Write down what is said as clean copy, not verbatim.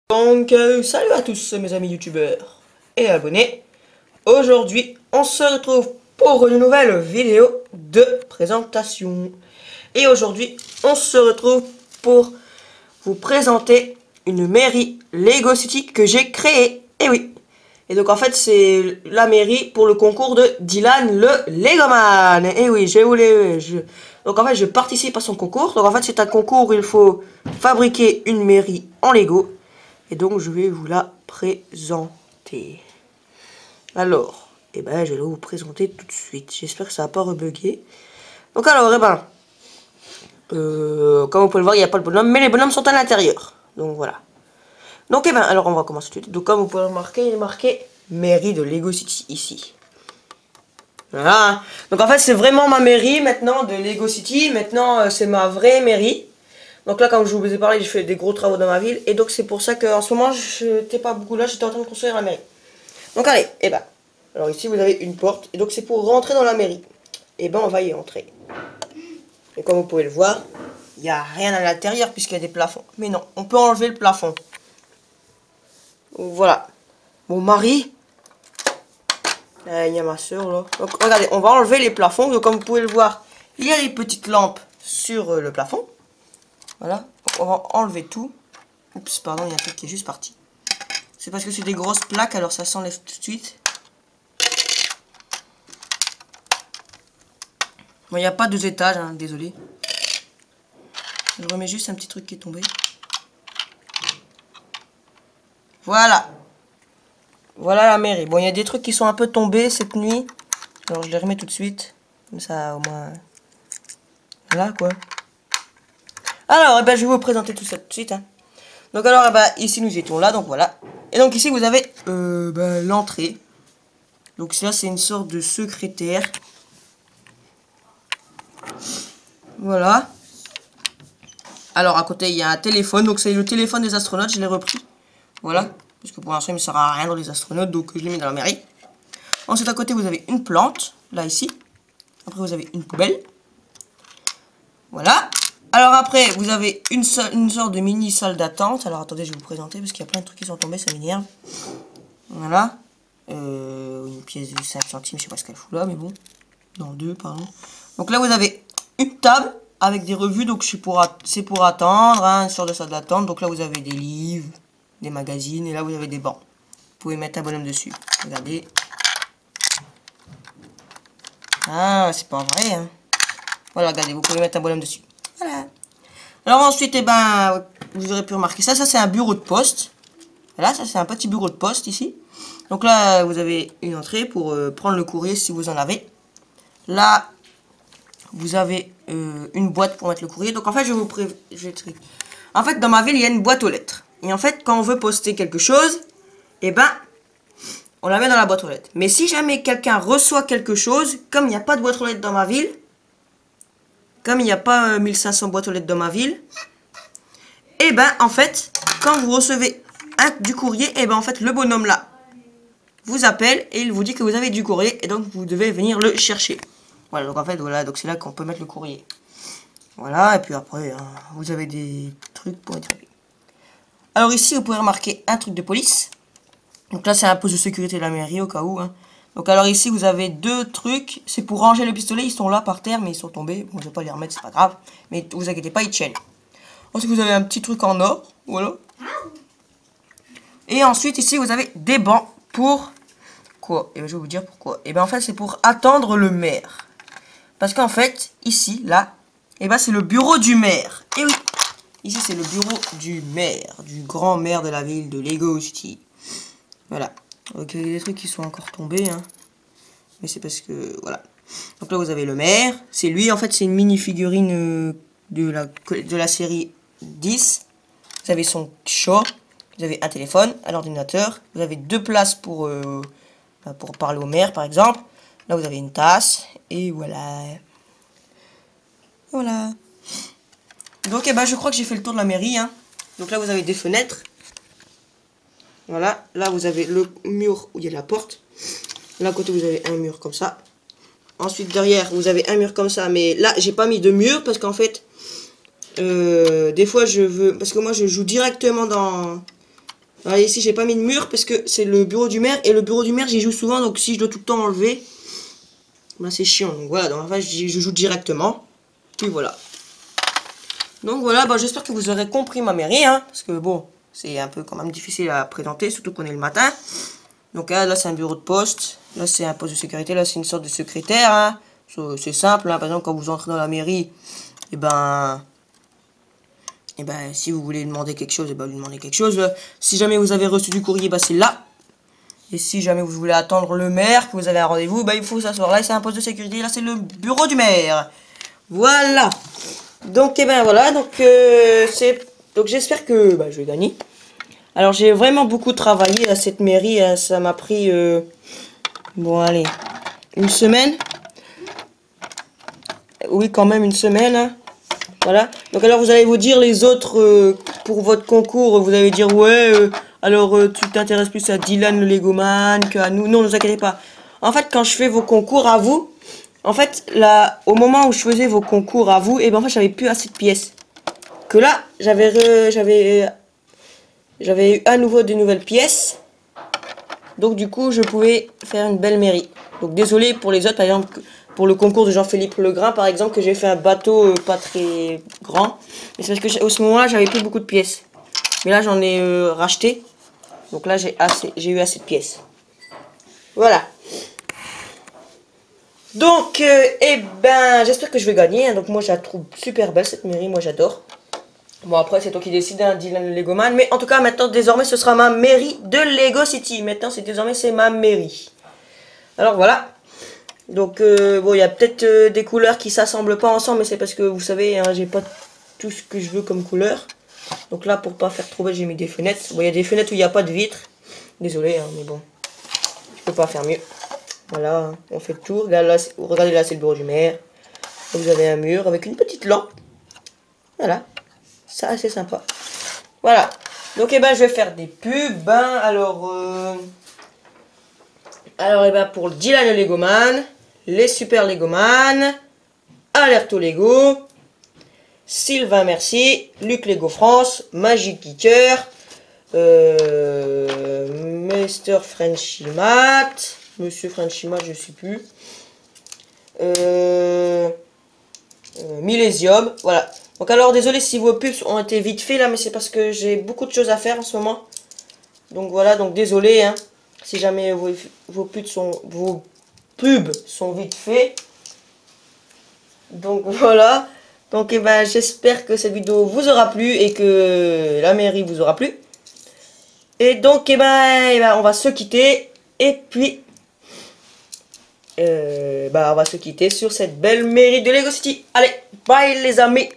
Donc, salut à tous mes amis youtubeurs et abonnés. Aujourd'hui, on se retrouve pour une nouvelle vidéo de présentation. Et aujourd'hui, on se retrouve pour vous présenter une mairie Lego City que j'ai créée. Et oui. Et donc en fait, c'est la mairie pour le concours de Dylan le Legoman. Et oui, donc en fait, je participe à son concours. Donc en fait, c'est un concours où il faut fabriquer une mairie en Lego. Et donc, je vais vous la présenter. Alors, je vais vous présenter tout de suite. J'espère que ça va pas rebugger. Donc alors, comme vous pouvez le voir, il n'y a pas le bonhomme, mais les bonhommes sont à l'intérieur. Donc voilà. Donc, alors on va commencer tout de suite. Donc, comme vous pouvez le remarquer, il est marqué mairie de Lego City ici. Voilà. Donc en fait, c'est vraiment ma mairie maintenant de Lego City. Maintenant, c'est ma vraie mairie. Donc là, comme je vous ai parlé, j'ai fait des gros travaux dans ma ville. Et donc c'est pour ça qu'en ce moment, je n'étais pas beaucoup là, j'étais en train de construire la mairie. Donc allez, alors ici vous avez une porte. Et donc c'est pour rentrer dans la mairie. On va y entrer. Et comme vous pouvez le voir, il n'y a rien à l'intérieur puisqu'il y a des plafonds. Mais non, on peut enlever le plafond. Voilà. Mon mari. Il y a ma soeur là. Donc regardez, on va enlever les plafonds. Donc comme vous pouvez le voir, il y a les petites lampes sur le plafond. Voilà, on va enlever tout. Oups, pardon, il y a un truc qui est juste parti. C'est parce que c'est des grosses plaques, alors ça s'enlève tout de suite. Bon, il n'y a pas 2 étages, hein, désolé. Je remets juste un petit truc qui est tombé. Voilà. Voilà la mairie. Bon, il y a des trucs qui sont un peu tombés cette nuit. Alors je les remets tout de suite. Comme ça, au moins... Voilà, quoi. Alors, je vais vous présenter tout ça tout de suite. Hein. Donc alors, ici nous étions là, donc voilà. Et donc ici vous avez l'entrée. Donc là c'est une sorte de secrétaire. Voilà. Alors à côté il y a un téléphone, donc c'est le téléphone des astronautes, je l'ai repris. Voilà. Parce que pour l'instant il ne sert à rien dans les astronautes, donc je l'ai mis dans la mairie. Ensuite à côté vous avez une plante, là ici. Après vous avez une poubelle. Voilà. Alors après, vous avez une sorte de mini salle d'attente. Alors attendez, je vais vous présenter parce qu'il y a plein de trucs qui sont tombés, ça m'énerve. Voilà. Une pièce de 5 centimes, je sais pas ce qu'elle fout là, mais bon. Non, 2, pardon. Donc là, vous avez une table avec des revues, donc c'est pour attendre, hein, une sorte de salle d'attente. Donc là, vous avez des livres, des magazines, et là, vous avez des bancs. Vous pouvez mettre un bonhomme dessus. Regardez. Ah, c'est pas vrai, hein. Voilà, regardez, vous pouvez mettre un bonhomme dessus. Voilà. Alors ensuite, vous aurez pu remarquer ça. Ça, c'est un bureau de poste. Voilà, ça, c'est un petit bureau de poste ici. Donc là, vous avez une entrée pour prendre le courrier si vous en avez. Là, vous avez une boîte pour mettre le courrier. Donc en fait, en fait, dans ma ville, il y a une boîte aux lettres. Et en fait, quand on veut poster quelque chose, on la met dans la boîte aux lettres. Mais si jamais quelqu'un reçoit quelque chose, comme il n'y a pas de boîte aux lettres dans ma ville, comme il n'y a pas 1500 boîtes aux lettres dans ma ville, en fait, quand vous recevez du courrier, en fait, le bonhomme là vous appelle et il vous dit que vous avez du courrier et donc vous devez venir le chercher. Voilà, donc en fait, voilà, donc c'est là qu'on peut mettre le courrier. Voilà, et puis après, hein, vous avez des trucs pour être... Alors ici, vous pouvez remarquer un truc de police. Donc là, c'est un poste de sécurité de la mairie au cas où, hein. Donc alors ici vous avez 2 trucs, c'est pour ranger les pistolets, ils sont là par terre mais ils sont tombés, bon je vais pas les remettre, c'est pas grave, mais vous inquiétez pas, ils tiennent. Ensuite vous avez un petit truc en or, voilà. Et ensuite ici vous avez des bancs pour quoi? Je vais vous dire pourquoi. En fait c'est pour attendre le maire. Parce qu'en fait, ici, là, c'est le bureau du maire. Et oui, ici c'est le bureau du maire, du grand maire de la ville de Lego City. Voilà. Donc il y a des trucs qui sont encore tombés, hein. Mais c'est parce que, voilà. Donc là, vous avez le maire. C'est lui, en fait, c'est une mini-figurine de la série 10. Vous avez son chat. Vous avez un téléphone, un ordinateur. Vous avez 2 places pour parler au maire, par exemple. Là, vous avez une tasse. Et voilà. Voilà. Donc, je crois que j'ai fait le tour de la mairie, hein. Donc là, vous avez des fenêtres. Voilà, là vous avez le mur où il y a la porte. Là à côté vous avez un mur comme ça. Ensuite derrière vous avez un mur comme ça. Mais là j'ai pas mis de mur parce qu'en fait des fois je veux... Parce que moi je joue directement dans Alors ici, j'ai pas mis de mur parce que c'est le bureau du maire. Et le bureau du maire, j'y joue souvent. Donc si je dois tout le temps enlever, bah, c'est chiant. Donc voilà, donc en fait, je joue directement. Puis voilà. Donc voilà, bah, j'espère que vous aurez compris ma mairie. Hein, parce que bon, c'est un peu quand même difficile à présenter. Surtout qu'on est le matin. Donc là c'est un bureau de poste. Là, c'est un poste de sécurité. Là, c'est une sorte de secrétaire. Hein. C'est simple. Hein. Par exemple, quand vous entrez dans la mairie, et ben, si vous voulez demander quelque chose, et ben, lui demandez quelque chose. Si jamais vous avez reçu du courrier, bah, c'est là. Et si jamais vous voulez attendre le maire, que vous avez un rendez-vous, bah, il faut s'asseoir. Là, c'est un poste de sécurité. Là, c'est le bureau du maire. Voilà. Donc, et ben, voilà. Donc, donc j'espère que bah, je vais gagner. Alors, j'ai vraiment beaucoup travaillé à cette mairie. Hein. Ça m'a pris, bon, allez, une semaine. Oui, quand même, une semaine. Hein. Voilà. Donc alors vous allez vous dire les autres pour votre concours, vous allez dire ouais, alors tu t'intéresses plus à Dylan le Legoman qu'à nous. Non, ne vous inquiétez pas. En fait, quand je fais vos concours à vous, en fait, là, au moment où je faisais vos concours à vous, et ben en fait, j'avais plus assez de pièces. Que là, j'avais eu à nouveau de nouvelles pièces. Donc du coup, je pouvais faire une belle mairie. Donc désolé pour les autres, par exemple. Pour le concours de Jean-Philippe Legrain, par exemple, que j'ai fait un bateau pas très grand. Mais c'est parce que au ce moment-là, j'avais plus beaucoup de pièces. Mais là, j'en ai racheté. Donc là, j'ai eu assez de pièces. Voilà. Donc, eh ben, j'espère que je vais gagner. Hein. Donc moi, je la trouve super belle, cette mairie. Moi, j'adore. Bon, après, c'est toi qui décides, hein, Dylan le Legoman. Mais en tout cas, maintenant, désormais, ce sera ma mairie de Lego City. Maintenant, désormais, c'est ma mairie. Alors, voilà. Donc bon, il y a peut-être des couleurs qui s'assemblent pas ensemble, mais c'est parce que vous savez, hein, j'ai pas tout ce que je veux comme couleur. Donc là, pour pas faire trop bête, j'ai mis des fenêtres. Bon, il y a des fenêtres où il n'y a pas de vitres. Désolé, hein, mais bon, je peux pas faire mieux. Voilà, on fait le tour. Regardez là, c'est le bureau du maire. Vous avez un mur avec une petite lampe. Voilà, ça assez sympa. Voilà. Donc eh ben, je vais faire des pubs. Hein. Alors, eh ben, pour Dylan le Legoman, les Super Legoman, Alerto Lego, Sylvain Merci, Luc Lego France, Magic Geeker, Mr. Frenchimat, Monsieur Frenchimat, je sais plus, Millésium, voilà. Donc alors, désolé si vos pubs ont été vite fait là, mais c'est parce que j'ai beaucoup de choses à faire en ce moment. Donc voilà, donc désolé, hein. Si jamais vos pubs sont vite faits. Donc voilà. Donc eh ben, j'espère que cette vidéo vous aura plu et que la mairie vous aura plu. Et donc eh ben, on va se quitter. Et puis on va se quitter sur cette belle mairie de Lego City. Allez, bye les amis.